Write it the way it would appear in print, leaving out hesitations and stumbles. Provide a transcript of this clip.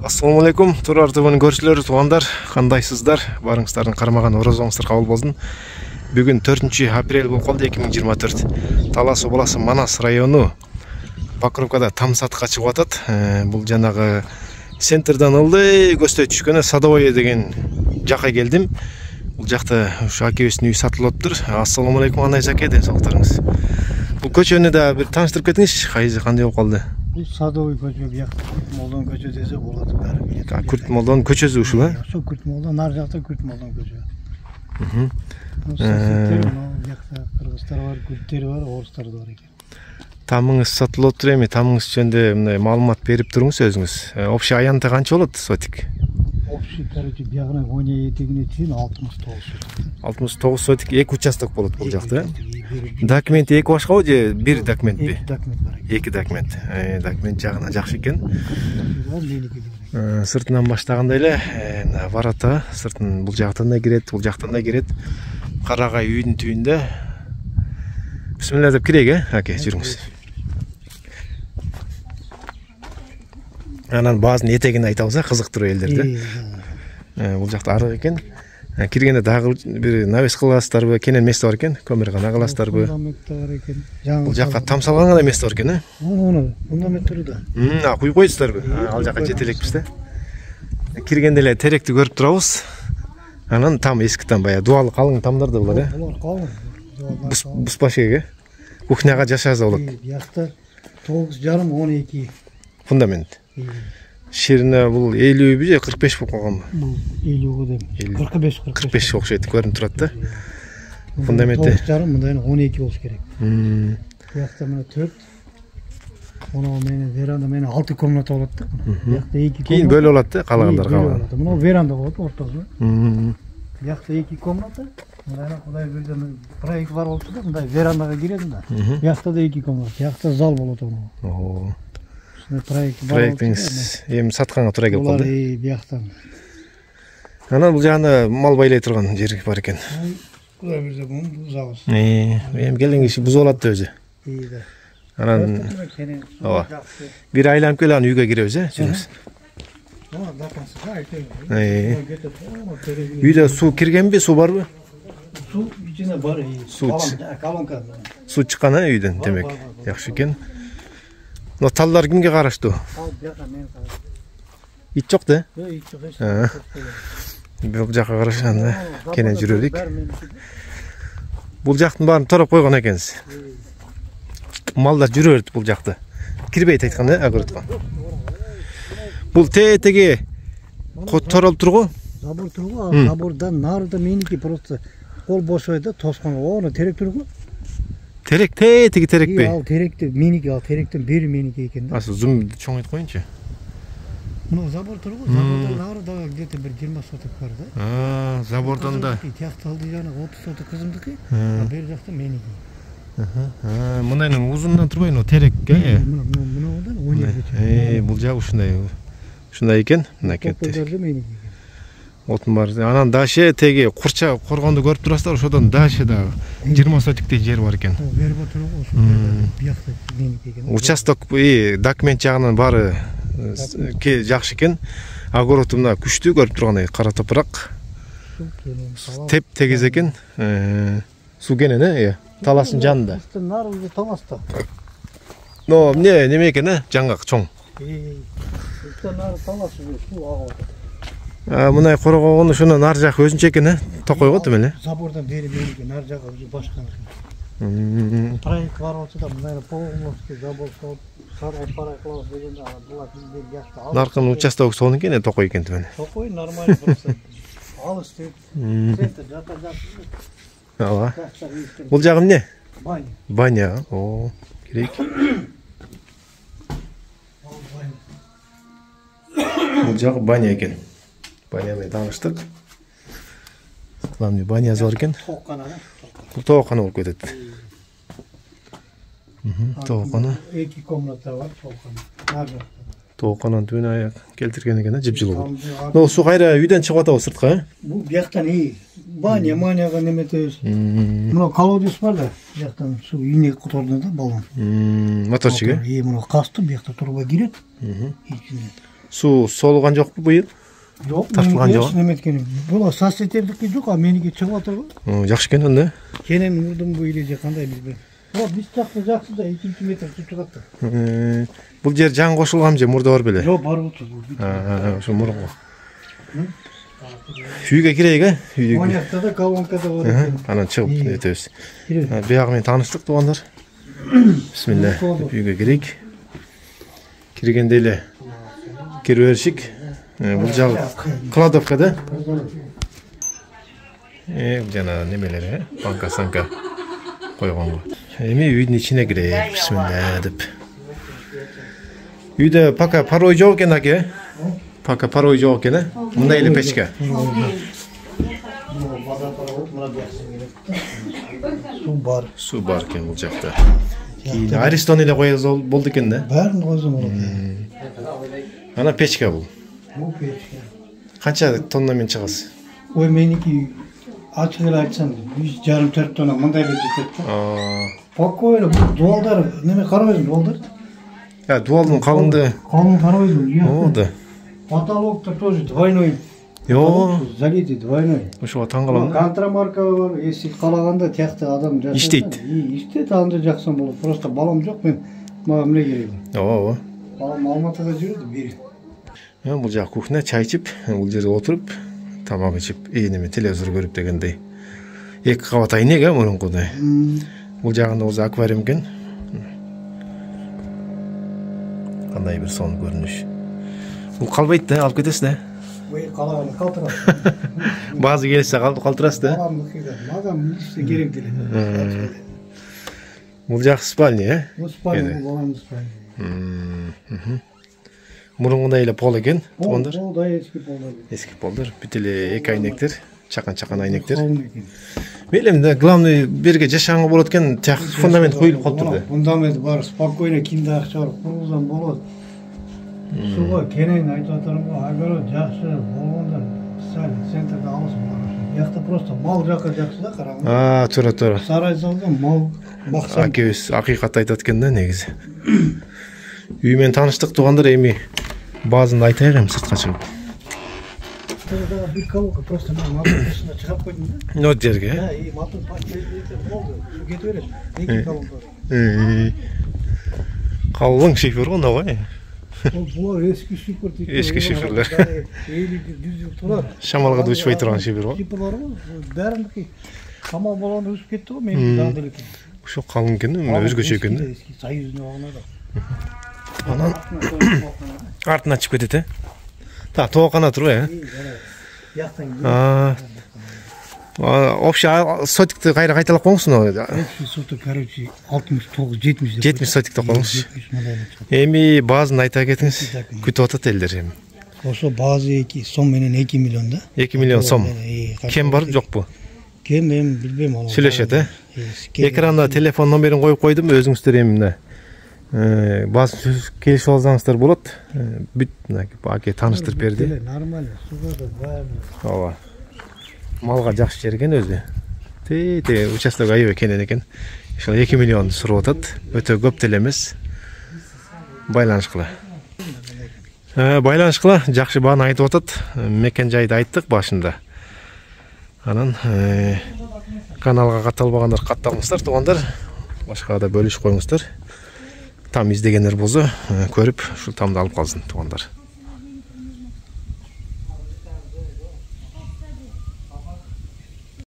Assalamu alaikum, Турар ТВнын көрүүчүлөрү, туугандар, кандайсыздар? Барыңыздардын кармаган орозоңуздар кабыл болсун. Бүгүн 4 апрель болуп калды 2024. Талас областы Манас району Покровкада там сатыкка чыгып атат. Бул жанагы центрден ылдый көздөй түшкөнө Садовое деген жака келдим. Бул жакта ушу акебиздин үйү сатылып атыптыр. Ассаламу алейкум, кандай жаке ден саулыктарыңыз. Бул көчөнү да бир тааныштырып кетиңизчи, кандай болуп калды? Бұл Садовый көчө, бияк Молдон көчө десе болады бәрі билет. Күрт Молдон көчөсү ушул, э? Ошо Күрт Молдон, ар жакта Күрт Молдон көчө. Бияқта кыргыздар бар, күрттер бар, орустар да бар экен. Тамыңыз сатылып отур эми, тамыңыз жөнүндө мындай маалымат берип туруңуз өзүңүз. Общий аянты канча болот сотик? Общий, короче, биягына 17 этегине чейин 69 сотик. 69 сотик, 2 участок болот бул жакта. Документ 2 башкабы же 1 документпи? 2 документ бар. 2 документ. Документ жагына жакшы экен. Сыртынан баштаганда эле ворота, сыртын бул жактан да кирет, бул жактан да кирет. Карагай үйдүн түбүндө. Бисмилла деп кирейик, аке, жүрүңүз. Анан баазын этегин айтабыз, кызыктыруу элдерди. Бул жакта арык экен. Киргенде дагы бир навес кыласыздарбы, кенен место бар экен, көмүргана кыласыздарбы? Фундаменттер бар экен. Бул жакка там салган место бар экен, э? Муну фундаменттери да. Куюп койсуздарбы? Ал жакка жете элекпиз да. Киргенде эле теректи көрүп турабыз. Анан там эски там баягы дубалы калың тамдарды булар, э? Булар калың. Буспаш керек, э? Кухняга жашаса болот. Биякта 9,5-12 фундамент. Ширине бул 50 же 45 болуп калганбы? Бул 50 деп. 45 окшойт, көрүнүп турат да. Фундаменти 9,5 мындай 12 болуш керек. Биякта мына 4. Мына менен веранда менен 6 комната болот да. Биякта 2 комната. Кийин бөлүп алат да, калагандар калган. Мына веранда болот ортосу. Биякта 2 комната. Мына Кудай бирден проект бар болчу да, мындай верандага кирет да. Биякта да 2 комната. Биякта зал болот мына. Проектиңиз эми сатканга туура келип калды. Бияктан. Анан бул жагында мал байлай турган жер бар экен. Кудай бирде бул забыз. Эми келген киши бузуп алат да өзү. Анан бир айланып келип анан үйгө киребиз, э? Жүрүңүз. Үйдө суу киргенби, суу барбы? Суу ичине бар. Колонка. Суу чыккан, э, үйдөн, демек. Жакшы экен. Но талдар кимге караштуу? Ал жака мен караштуу. Ит жок да? Ит жок. Бул жака карашканда кенен жүрөлүк. Бул жактын баарын тороп койгон экенсиз. Малдар жүрө берет бул жакта. Кирбейт айтканда, агырткан. Бул теги торолуп тургу? Забор тургу, забордан нарыда меники просто кол бошойду, тосконго, ону терек тургу. Терек, теги терекпи? Ал теректи меники, ал теректен бери меники экен да. Зумду чоң айтып коюнчу. Ну, забор тургу, забордан нарыда где-то бир 20 соток бар да. Забордан да. Тиякты алды жана 30 соток кызымдыкы, а бери жакта меники. Мындайнын узундан турбайбы, терекке? Мына одан 12. Бул жак ушундай экен, мынакей терек. Отун бар. Анан даше теги курча коргонду көрүп турасыздар, ошодон даше да 20 сотиктей жер бар экен. Берип тургу, ошо биякта меники экен. Участок документ жагынан баары жакшы экен. Огород мына күчтүү көрүп тургандай, кара топурак. Теп тегиз экен. Суу кенен, э? Таластын жанында. Нарында таласта. Но неме экен, э? Жаңгак чоң. Нары таласы суу агып атат. Мынай коргогон ошондон ар жак өзүнчө экен, э? Токойго тим эле. Забордан бери меники, ар жагы башка экен. Проект бар болчу да, мындай полностью забор салып, саргай парай кылабыз дегенде, булар бизден жакта алып. Наркын участок сонун экен, токой экен тим эле. Токой нормально просто. Алыс деп. Центр жакта жакшы. Ооба. Бул жагы эмне? Баня. Баня. Керек. Бул жагы баня экен. Баня менен тааныштык. Мына банясы бар экен. Тооккана да. Бул тооккана болуп кетет. Тооккана. 2 комната бар, тооккана. Тооккананын түбүнө аяк келтирген экен, жыпжылуу. Но суу кайра үйдөн чыгып атабы сыртка, э? Бул бияктан баняга неметебиз. Мына колодец бар да, бияктан суу ийне которду да баллон. Моторчук, э? Мына касты биякта турбай кирет. Суу солуган жокпу быйыл? Жок, Тартылган жок. неметкен. Бул соцсеттердики жок, а меники чыгып атыр го. Жакшы экен анда. Кенен мурдун бу эле же кандай билбейм. Биз жакта жакшы да 2 метр чыгып атты. Бул жер жаңы кошулган же мурда бар беле? Жок, бар болчу. Ошо мурунку. Үйгө кирейик, э? Үйгө. Монякта да колонкада бар экен. Анан чыгып өтөбүз. Биягы менен тааныштык туугандар. Бисмилла. Үйгө кирейик. Киргенде эле кире беришик. Бул жагы кладовка да? Жана немелери, банка-санка койгонго. Эми үйдүн ичине кирейик. Бисмилла деп. Үйдө пока парой жок экен аке. Пока парой жок экен, э? Мындай эле печка. Суу бар экен бул жакта. Кийин аристон эле коёбуз болду экен да? Баарын койсом болот. Ана печка бул. Бул печка. Канча тонна менен чыгасыз? Ой, меники ачык эле айтсам 3,5-4 тонна мындай эле жетет да. Спокойно, бул дуалдар, неме карабайсың дуалдар? Дуалдын калыңды. Калың карабайсың. Болду. Потолоктор тоже двойной. Залитый двойной. Ошого таң калам. Контрамарка бар. Если калаганда тиякты адам жашайт. Иштейт. Иштейт, анда жаксан болот. Просто балам жок, мен мага эмне керек? Ооба. Балам Алматыда жүрөт, бери. Бул жак кухня, чай ичип, бул жерде отуруп, тамак ичип, неме телевизор көрүп дегендей. 2 кабат айнек, мурункудай. Бул жагында өзү аквариум экен. Кандай бир сонун көрүнүш. Бул калбайт да, алып кетесиз да. Ой, калаган калтырат. Баазы келсе калтырасыз да. Мага милиция керек деле. Бул жак спальня, э? Бул спальня, баламдын спальня. Мурункудай эле пол экен, туугандар. Пол да эски полдар. Эски полдар, бүт эле 2 айнектер, чакан айнектер. Мейлем да, главный берге жашаганга болот экен, тияк фундамент коюлуп калыптыр да. Фундамент бар, спокойно кимде акча бар, кургузан болот. Суга кенен айтып атырмын го, огород жакшы болгондо сал центрде алыс бар. Бuyakta просто мал жакка жакшы да, караңыз. Туура. Сарай салган мал баксам. Акебиз акыйкат айтат экен да негизи. Үй менен тааныштык туугандар, эми баазын айтайык эми сыртка чыгып. Bir kavga просто motor dışına çıkıp koydum da. Ne derge? Ya iyi motor patlayınca oldu. Su getiriyor. Ne kavga? Kalın şoför o ne var? Bunlar eski şoför. Eski şoförler. Eğili düz yurtlar. Şamalga da uçmay turan şoför o. Şoförler var. Derinki tamam balonu uçup gitti o benim daha delik. Şu kalın ken mi? Özgöçe ken. Eski say yüzüne oğluna da. Anan артына чыгып кетет, э? Так, тоокана туруп, э? Общий сотикти кайра кайталап коюңузчу. Общий сотик, короче, 69-70. 70 сотикти коюңузчу. Эми баазын айта кетиңиз. Күтүп атат элдер эми. Ошо баазы 2 сом менен 2 миллион да. 2 миллион сом. Кем бар, жокпу? Кем эми билбейм ал. Сүйлөшөт, э? Экранда телефон номерин коюп койдум, өзүңүздөр эми мына бааз келишип алсаңыздар болот. Бүт аке тааныштырып берди. Нормально, суга да бар. Ооба. Малга жакшы жер экен өзү. Те участок аябай кенен экен. Ошол 2 миллион суруп атат. Өтө көп деле эмес. Байланышкыла. Байланышкыла жакшы бааны айтып атат. Мекен жайды айттык башында. Анан каналга катталбагандар катталыңыздар, туугандар. Башкага да бөлүшүп коюңуздар. Там издегендер болсо көрүп ушул тамды алып калсын, туугандар.